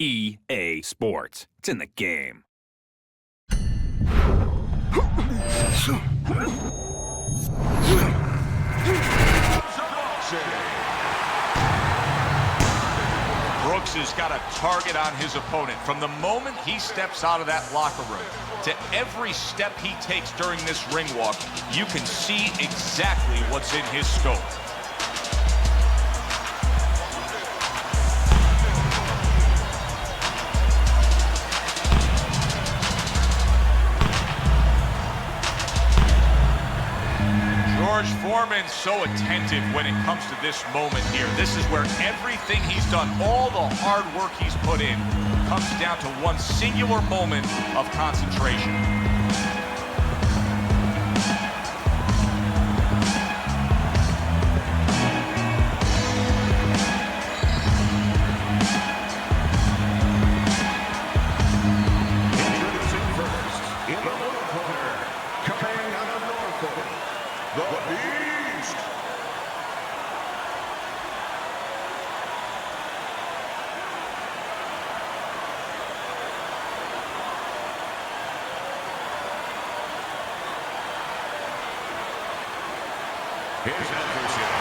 EA Sports. It's in the game. Brooks has got a target on his opponent. From the moment he steps out of that locker room to every step he takes during this ring walk, you can see exactly what's in his scope. Goerge Foreman's so attentive when it comes to this moment here. This is where everything he's done, all the hard work he's put in, comes down to one singular moment of concentration. Introducing first, in the middle corner, coming out of Norfolk, the Beast! His adversary,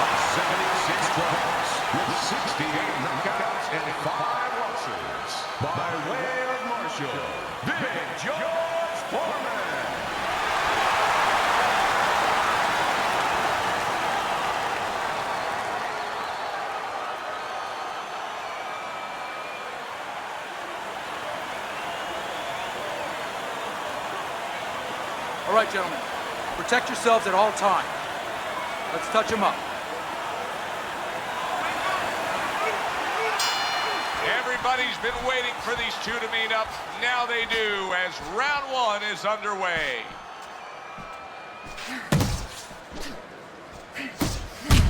of 76 tries, with 68 knockouts and 5 losses, by way of Marshall, Big Goerge Foreman! All right, gentlemen, protect yourselves at all times. Let's touch them up. Everybody's been waiting for these two to meet up. Now they do, as round one is underway.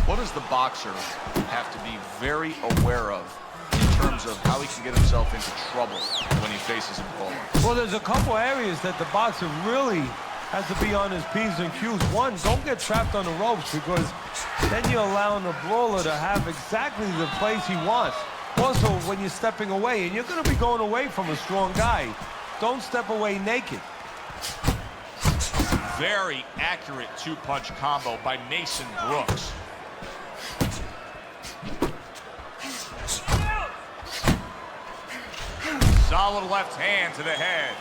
What does the boxer have to be very aware of in terms of how he can get himself into trouble when he faces an opponent? Well, there's a couple areas that the boxer really has to be on his P's and Q's. One, don't get trapped on the ropes, because then you're allowing the brawler to have exactly the place he wants. Also, when you're stepping away, and you're going to be going away from a strong guy, don't step away naked. Very accurate two-punch combo by Mason Brooks. Solid left hand to the head.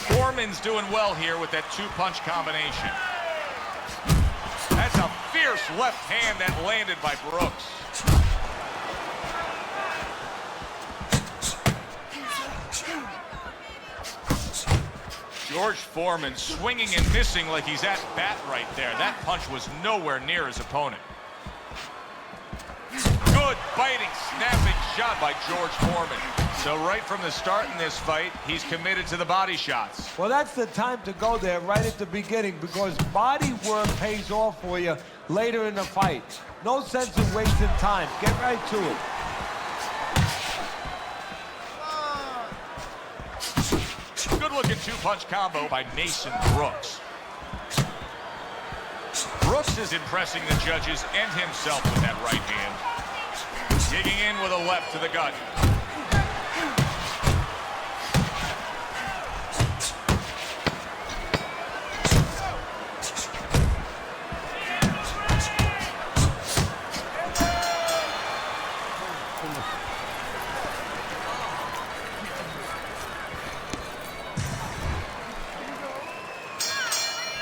Foreman's doing well here with that two-punch combination. That's a fierce left hand that landed by Brooks. Goerge Foreman swinging and missing like he's at bat right there. That punch was nowhere near his opponent. Good biting, snapping shot by Goerge Foreman. So right from the start in this fight, he's committed to the body shots. Well, that's the time to go there right at the beginning, because body work pays off for you later in the fight. No sense in wasting time. Get right to it. Good-looking two-punch combo by Mason Brooks. Brooks is impressing the judges and himself with that right hand. Digging in with a left to the gut.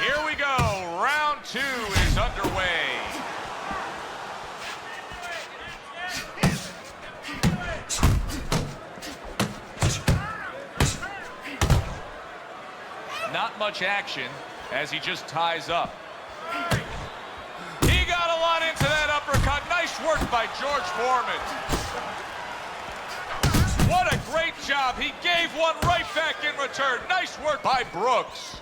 Here we go. Round two is underway. Not much action as he just ties up. He got a lot into that uppercut. Nice work by Goerge Foreman. What a great job. He gave one right back in return. Nice work by Brooks.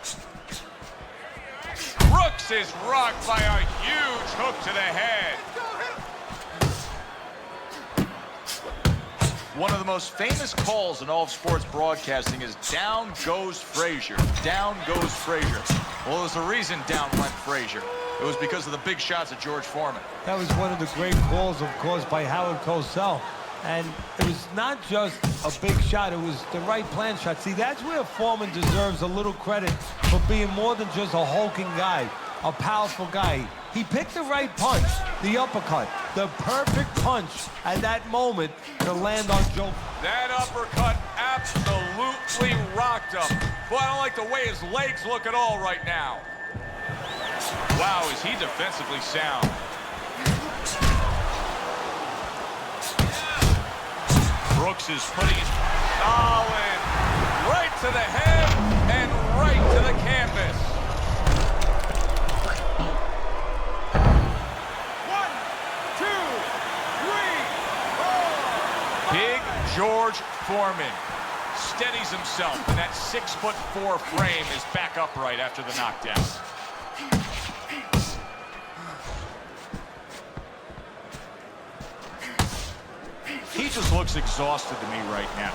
Brooks is rocked by a huge hook to the head. One of the most famous calls in all of sports broadcasting is down goes Frazier. Down goes Frazier. Well, there's a reason down went Frazier. It was because of the big shots of Goerge Foreman. That was one of the great calls, of course, by Howard Cosell. And it was not just a big shot, it was the right plan shot. See, that's where Foreman deserves a little credit for being more than just a hulking guy, a powerful guy. He picked the right punch, the uppercut, the perfect punch at that moment to land on Joe. That uppercut absolutely rocked him. Boy, I don't like the way his legs look at all right now. Wow, is he defensively sound. Brooks is putting it solid right to the head and right to the canvas. 1, 2, 3, 4. Big Goerge Foreman steadies himself, and that 6'4" frame is back upright after the knockdown. He just looks exhausted to me right now.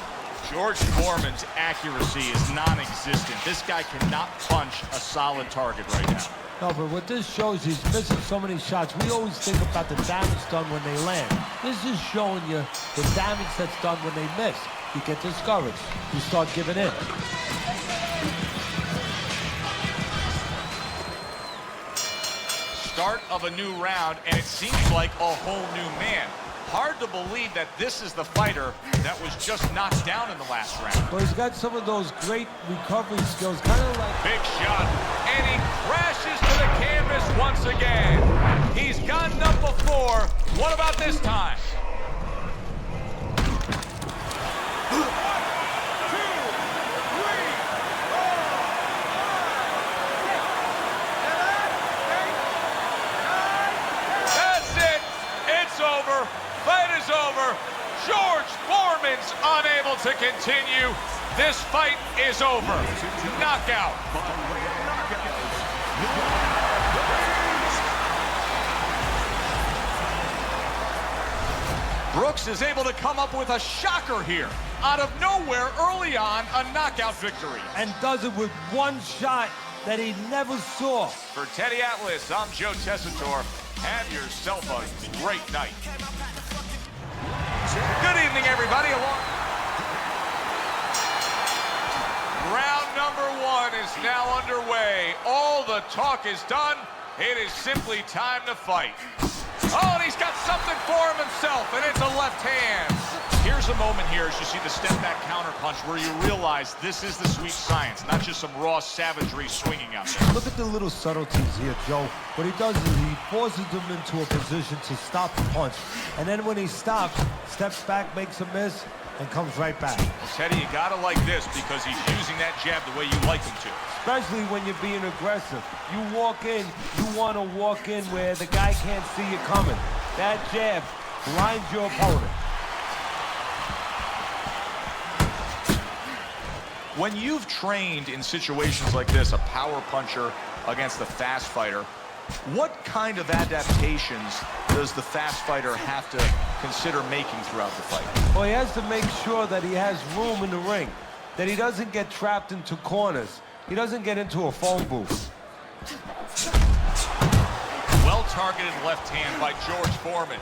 Goerge Foreman's accuracy is non-existent. This guy cannot punch a solid target right now. No, but what this shows, he's missing so many shots. We always think about the damage done when they land. This is showing you the damage that's done when they miss. You get discouraged. You start giving in. Start of a new round, and it seems like a whole new man. Hard to believe that this is the fighter that was just knocked down in the last round. But he's got some of those great recovery skills, kind of like... Big shot, and he crashes to the canvas once again. He's gotten up before. What about this time? 1, 2, 3, 4. That's it. It's over. Fight is over. Goerge Foreman's unable to continue. This fight is over. Knockout. Brooks is able to come up with a shocker here. Out of nowhere, early on, a knockout victory. And does it with one shot that he never saw. For Teddy Atlas, I'm Joe Tessitore. Have yourself a great night. Good evening, everybody. Round number 1 is now underway. All the talk is done. It is simply time to fight. Oh, and he's got something for him himself, and it's a left hand. Here's a moment here as you see the step-back counterpunch where you realize this is the sweet science, not just some raw savagery swinging out there. Look at the little subtleties here, Joe. What he does is he forces them into a position to stop the punch. And then when he stops, steps back, makes a miss, and comes right back. Well, Teddy, you gotta like this because he's using that jab the way you like him to. Especially when you're being aggressive. You walk in, you want to walk in where the guy can't see you coming. That jab blinds your opponent. When you've trained in situations like this, a power puncher against a fast fighter, what kind of adaptations does the fast fighter have to consider making throughout the fight? Well, he has to make sure that he has room in the ring, that he doesn't get trapped into corners. He doesn't get into a phone booth. Well-targeted left hand by Goerge Foreman.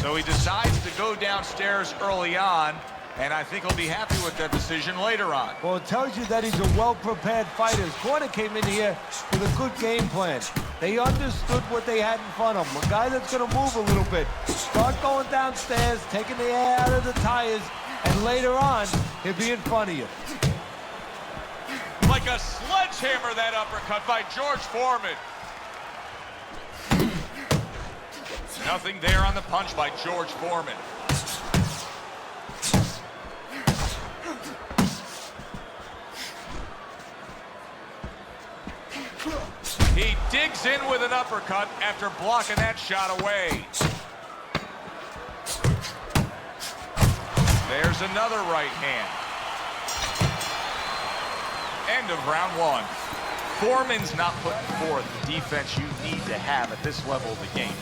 So he decides to go downstairs early on, and I think he'll be happy with that decision later on. Well, it tells you that he's a well-prepared fighter. His corner came in here with a good game plan. They understood what they had in front of him. A guy that's going to move a little bit. Start going downstairs, taking the air out of the tires, and later on, he'll be in front of you. Like a sledgehammer, that uppercut by Goerge Foreman. Nothing there on the punch by Goerge Foreman. He digs in with an uppercut after blocking that shot away. There's another right hand. End of round 1. Foreman's not putting forth the defense you need to have at this level of the game.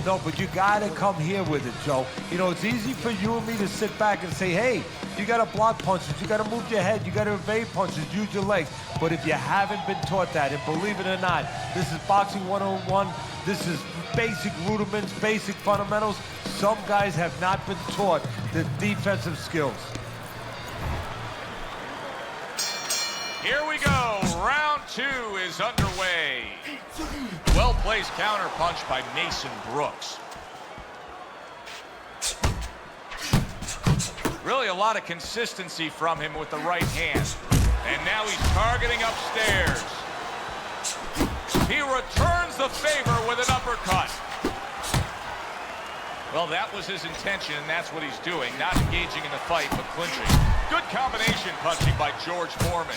No, but you gotta come here with it, Joe. You know, it's easy for you and me to sit back and say, hey, you gotta block punches, you gotta move your head, you gotta evade punches, use your legs. But if you haven't been taught that, and believe it or not, this is boxing 101, this is basic rudiments, basic fundamentals. Some guys have not been taught the defensive skills. Here we go. Round 2 is underway. Well-placed counter punch by Mason Brooks. Really a lot of consistency from him with the right hand. And now he's targeting upstairs. He returns the favor with an uppercut. Well, that was his intention, and that's what he's doing. Not engaging in the fight, but clinching. Good combination punching by Goerge Foreman.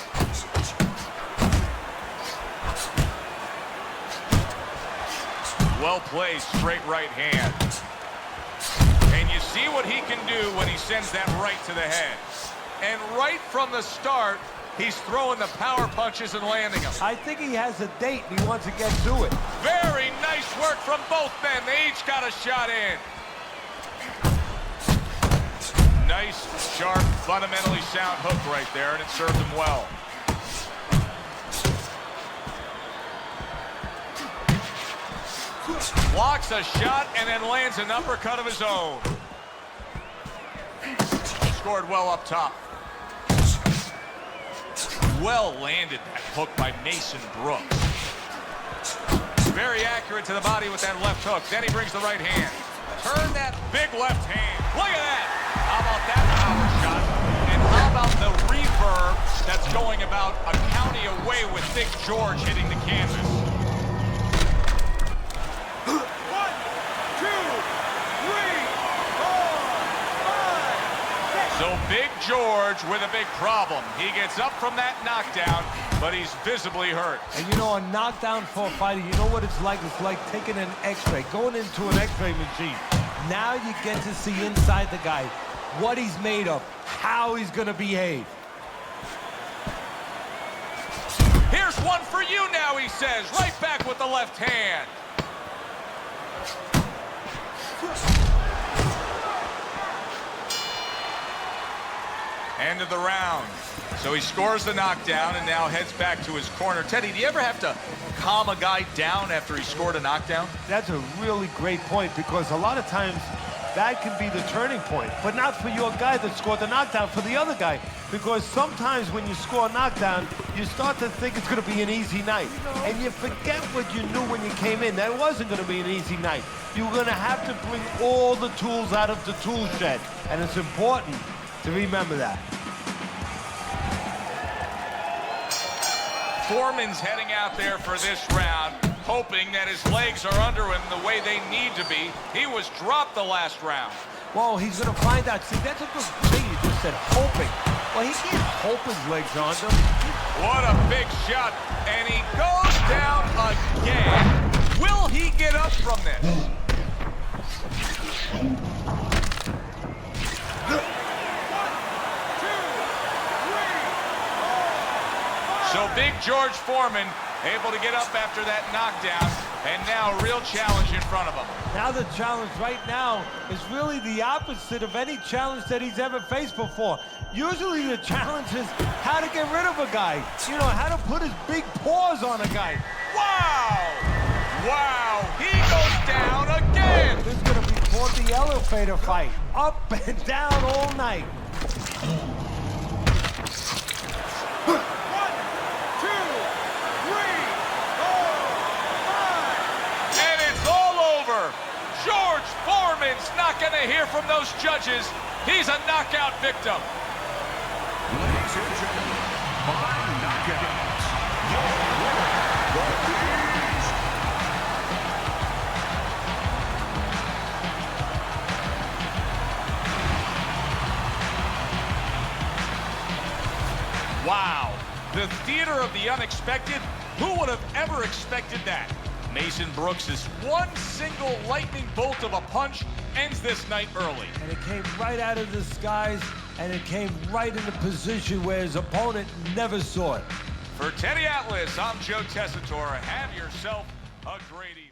Well-placed straight right hand. And you see what he can do when he sends that right to the head. And right from the start, he's throwing the power punches and landing them. I think he has a date and he wants to get to it. Very nice work from both men. They each got a shot in. Nice, sharp, fundamentally sound hook right there, and it served him well. Blocks a shot and then lands an uppercut of his own. Scored well up top. Well landed that hook by Mason Brooks. Very accurate to the body with that left hook. Then he brings the right hand. Turn that big left hand. Look at that. How about that power shot? And how about the reverb that's going about a county away with Big George hitting the canvas? 1, 2, 3, 4, 5, 6. So Big George with a big problem. He gets up from that knockdown, but he's visibly hurt. And you know, a knockdown for a fighter, you know what it's like? It's like taking an x-ray, going into an x-ray machine. Now you get to see inside the guy, what he's made of, how he's gonna behave. Here's one for you now, he says, right back with the left hand. End of the round. So he scores the knockdown and now heads back to his corner. Teddy, do you ever have to calm a guy down after he scored a knockdown? That's a really great point, because a lot of times that can be the turning point, but not for your guy that scored the knockdown, for the other guy. Because sometimes when you score a knockdown, you start to think it's going to be an easy night. And you forget what you knew when you came in, that it wasn't going to be an easy night. You're going to have to bring all the tools out of the tool shed. And it's important to remember that. Foreman's heading out there for this round, hoping that his legs are under him the way they need to be. He was dropped the last round. Well, he's going to find out. See, that's a good thing. You just said hoping. Well, he can't hope his legs are under him. What a big shot, and he goes down again. Will he get up from this? So Big George Foreman able to get up after that knockdown, and now a real challenge in front of him. Now the challenge right now is really the opposite of any challenge that he's ever faced before. Usually the challenge is how to get rid of a guy. You know, how to put his big paws on a guy. Wow! Wow! He goes down again! This is going to be called the elevator fight. Up and down all night. George Foreman's not going to hear from those judges. He's a knockout victim. Ladies and gentlemen, by knockout, your winner, the Beast. Wow. The theater of the unexpected. Who would have ever expected that? Mason Brooks' one single lightning bolt of a punch ends this night early. And it came right out of the skies, and it came right in the position where his opponent never saw it. For Teddy Atlas, I'm Joe Tessitore. Have yourself a great evening.